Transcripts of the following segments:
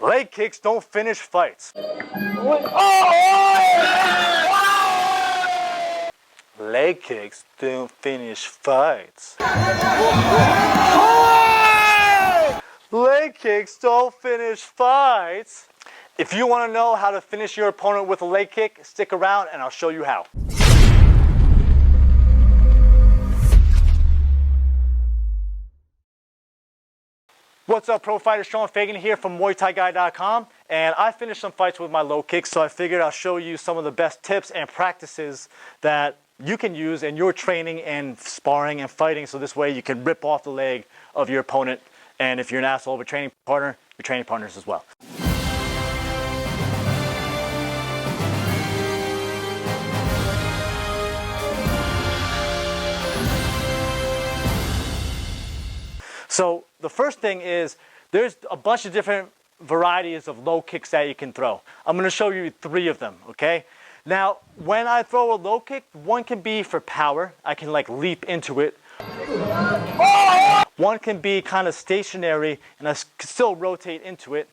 Leg kicks don't finish fights. Leg kicks don't finish fights. Leg kicks don't finish fights. If you want to know how to finish your opponent with a leg kick, stick around and I'll show you how. What's up, pro fighter? Sean Fagan here from MuayThaiGuy.com, and I finished some fights with my low kicks, so I figured I'll show you some of the best tips and practices that you can use in your training and sparring and fighting, so this way you can rip off the leg of your opponent, and if you're an asshole of a training partner, your training partners as well. So the first thing is there's a bunch of different varieties of low kicks that you can throw. I'm going to show you 3 of them, okay? Now, when I throw a low kick, one can be for power. I can like leap into it. One can be kind of stationary and I can still rotate into it.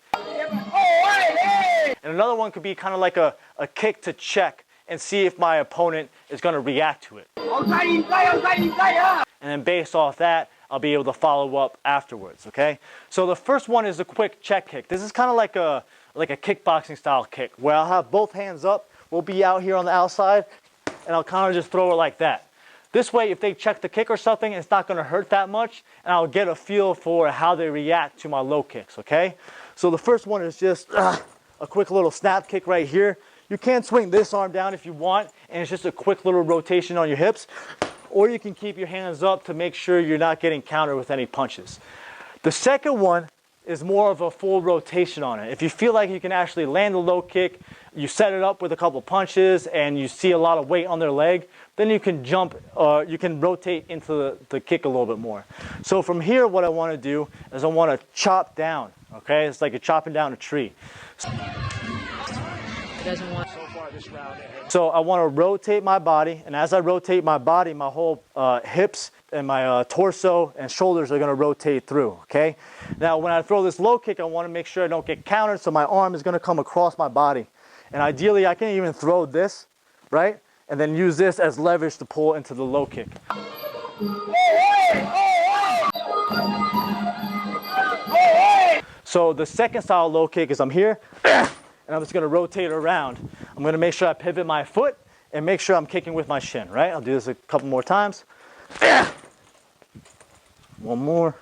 And another one could be kind of like a kick to check and see if my opponent is going to react to it. And then based off that, I'll be able to follow up afterwards, okay? So the first one is a quick check kick. This is kind of like a kickboxing style kick where I'll have both hands up, we'll be out here on the outside, and I'll kind of just throw it like that. This way, if they check the kick or something, it's not going to hurt that much, and I'll get a feel for how they react to my low kicks, okay? So the first one is just a quick little snap kick right here. You can swing this arm down if you want, and it's just a quick little rotation on your hips. Or you can keep your hands up to make sure you're not getting countered with any punches. The second one is more of a full rotation on it. If you feel like you can actually land a low kick, you set it up with a couple punches and you see a lot of weight on their leg, then you can jump, you can rotate into the kick a little bit more. So from here, what I want to do is I want to chop down, okay? It's like you're chopping down a tree. So I want to rotate my body, and as I rotate my body, my whole hips and my torso and shoulders are going to rotate through, okay? Now when I throw this low kick, I want to make sure I don't get countered, so my arm is going to come across my body. And ideally, I can even throw this, right? And then use this as leverage to pull into the low kick. So the second style low kick is I'm here, and I'm just going to rotate around. I'm going to make sure I pivot my foot and make sure I'm kicking with my shin, right? I'll do this a couple more times. One more.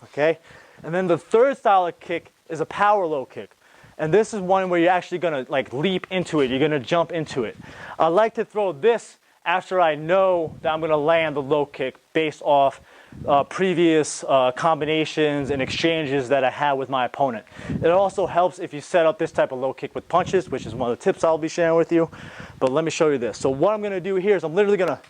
Okay? And then the third style of kick is a power low kick. And this is one where you're actually going to like leap into it. You're going to jump into it. I like to throw this after I know that I'm going to land the low kick based off previous combinations and exchanges that I had with my opponent. It also helps if you set up this type of low kick with punches, which is one of the tips I'll be sharing with you. But let me show you this. So what I'm going to do here is I'm literally going to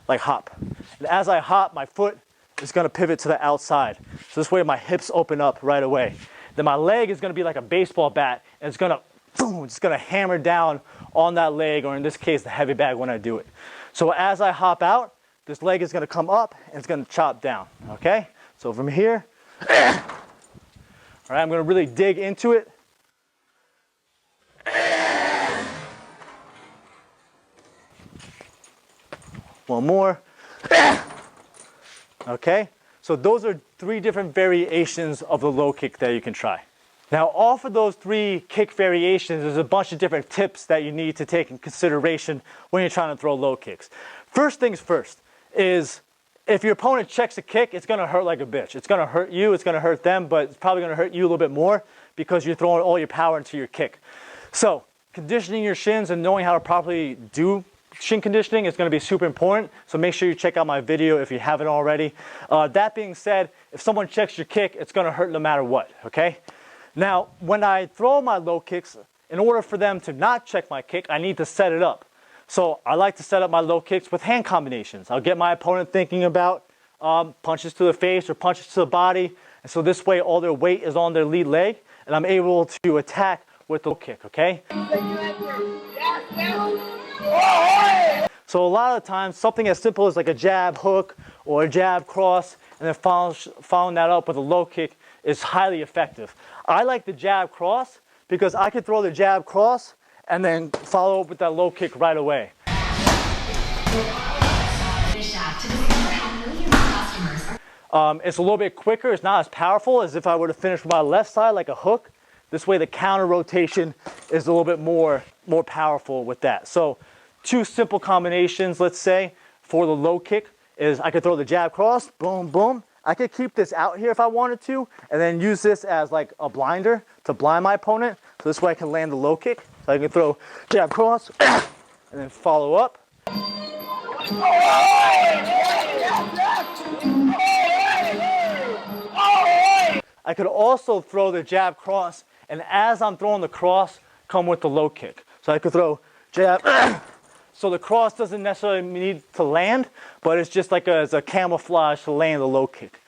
like hop. And as I hop, my foot is going to pivot to the outside. So this way my hips open up right away. Then my leg is going to be like a baseball bat, and it's going to boom, it's going to hammer down on that leg, or in this case, the heavy bag when I do it. So as I hop out, this leg is going to come up and it's going to chop down, okay? So from here, all right, I'm going to really dig into it. One more. Okay? So those are 3 different variations of the low kick that you can try. Now, off of those 3 kick variations, there's a bunch of different tips that you need to take in consideration when you're trying to throw low kicks. First things first is if your opponent checks a kick, it's going to hurt like a bitch. It's going to hurt you, it's going to hurt them, but it's probably going to hurt you a little bit more because you're throwing all your power into your kick. So conditioning your shins and knowing how to properly do shin conditioning is going to be super important. So make sure you check out my video if you haven't already. That being said, if someone checks your kick, it's going to hurt no matter what, okay? Now, when I throw my low kicks, in order for them to not check my kick, I need to set it up. So I like to set up my low kicks with hand combinations. I'll get my opponent thinking about punches to the face or punches to the body. And so this way, all their weight is on their lead leg, and I'm able to attack with the low kick, okay? So a lot of the times, something as simple as like a jab, hook, or a jab cross, and then following that up with a low kick is highly effective. I like the jab cross because I could throw the jab cross and then follow up with that low kick right away. It's a little bit quicker. It's not as powerful as if I were to finish with my left side like a hook. This way the counter rotation is a little bit more powerful with that. So 2 simple combinations, let's say, for the low kick is I could throw the jab cross, boom, boom. I could keep this out here if I wanted to, and then use this as like a blinder to blind my opponent. So this way I can land the low kick. So I can throw jab cross, and then follow up. I could also throw the jab cross, and as I'm throwing the cross, come with the low kick. So I could throw jab, so the cross doesn't necessarily need to land, but it's just like as a camouflage to land the low kick.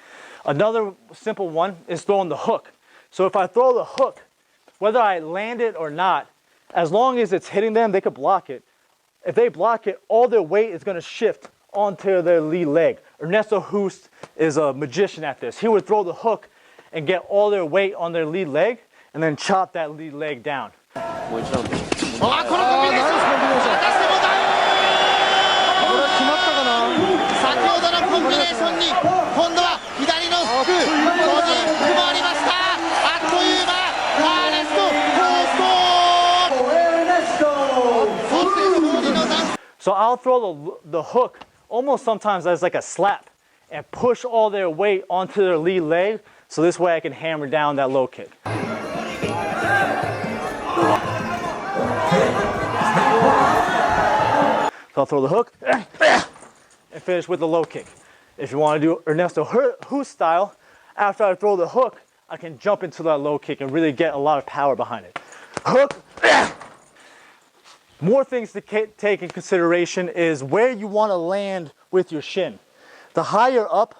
Another simple one is throwing the hook. So if I throw the hook, whether I land it or not, as long as it's hitting them, they could block it. If they block it, all their weight is going to shift onto their lead leg. Ernesto Hoost is a magician at this. He would throw the hook and get all their weight on their lead leg and then chop that lead leg down. So I'll throw the hook almost sometimes as like a slap and push all their weight onto their lead leg, so this way I can hammer down that low kick. So I'll throw the hook and finish with the low kick. If you want to do Ernesto Hoost style, after I throw the hook, I can jump into that low kick and really get a lot of power behind it. Hook. More things to take in consideration is where you want to land with your shin. The higher up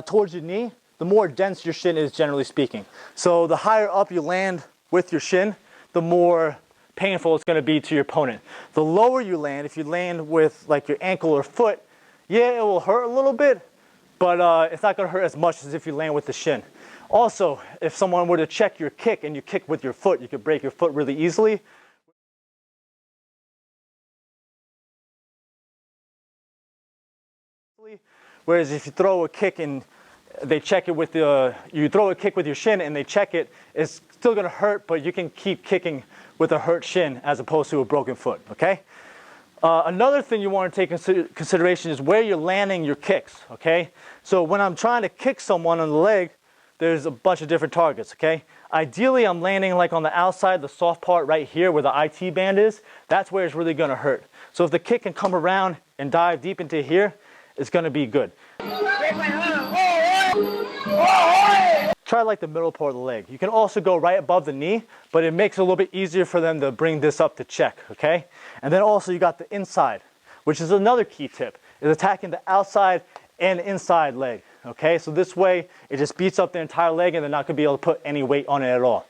towards your knee, the more dense your shin is, generally speaking. So the higher up you land with your shin, the more painful it's going to be to your opponent. The lower you land, if you land with like your ankle or foot, yeah, it will hurt a little bit, but it's not going to hurt as much as if you land with the shin. Also, if someone were to check your kick and you kick with your foot, you could break your foot really easily. Whereas if you throw a kick and they check it with you throw a kick with your shin and they check it, it's still going to hurt, but you can keep kicking with a hurt shin as opposed to a broken foot, okay? Another thing you want to take into consideration is where you're landing your kicks, okay? So when I'm trying to kick someone on the leg, there's a bunch of different targets, okay? Ideally, I'm landing like on the outside, the soft part right here where the IT band is. That's where it's really going to hurt. So if the kick can come around and dive deep into here, it's going to be good. Try like the middle part of the leg. You can also go right above the knee, but it makes it a little bit easier for them to bring this up to check, okay? And then also you got the inside, which is another key tip, is attacking the outside and inside leg, okay? So this way, it just beats up the entire leg and they're not going to be able to put any weight on it at all.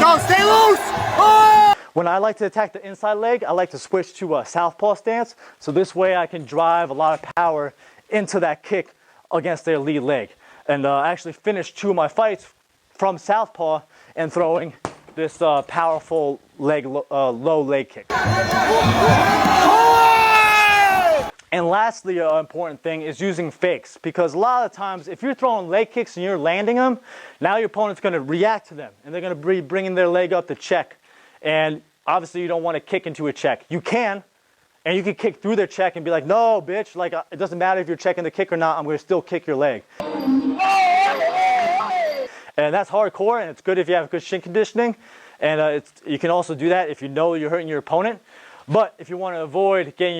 Go, stay loose! Oh! When I like to attack the inside leg, I like to switch to a southpaw stance. So this way I can drive a lot of power into that kick against their lead leg. And I actually finished 2 of my fights from southpaw and throwing this powerful low leg kick. And lastly, an important thing is using fakes, because a lot of times if you're throwing leg kicks and you're landing them, now your opponent's going to react to them and they're going to be bringing their leg up to check. And obviously you don't want to kick into a check. You can, and you can kick through their check and be like, no, bitch, like it doesn't matter if you're checking the kick or not, I'm going to still kick your leg. And that's hardcore, and it's good if you have good shin conditioning. And you can also do that if you know you're hurting your opponent. But if you want to avoid getting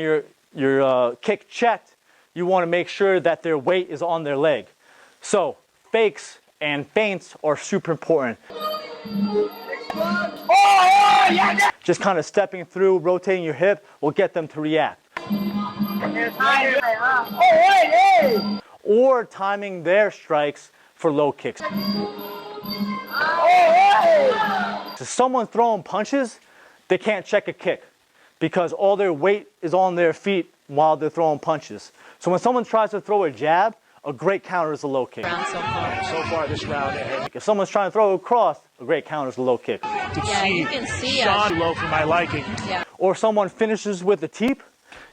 your kick checked, you want to make sure that their weight is on their leg. So fakes and feints are super important. Just kind of stepping through, rotating your hip will get them to react. Or timing their strikes for low kicks. If someone's throwing punches, they can't check a kick because all their weight is on their feet while they're throwing punches. So when someone tries to throw a jab, a great counter is a low kick. So far this round, If someone's trying to throw a cross, a great counter is a low kick. Yeah, you can see Sean us. low for my liking. Yeah. Or someone finishes with a teep,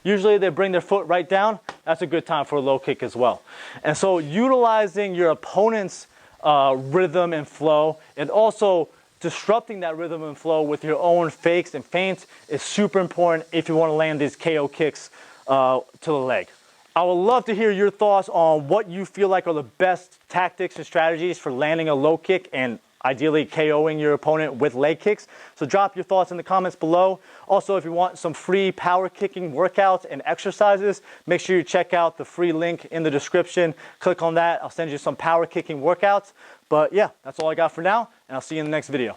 usually they bring their foot right down. That's a good time for a low kick as well. And so utilizing your opponent's rhythm and flow, and also disrupting that rhythm and flow with your own fakes and feints is super important if you want to land these KO kicks to the leg. I would love to hear your thoughts on what you feel like are the best tactics and strategies for landing a low kick and ideally KOing your opponent with leg kicks. So drop your thoughts in the comments below. Also, if you want some free power kicking workouts and exercises, make sure you check out the free link in the description. Click on that. I'll send you some power kicking workouts. But yeah, that's all I got for now, and I'll see you in the next video.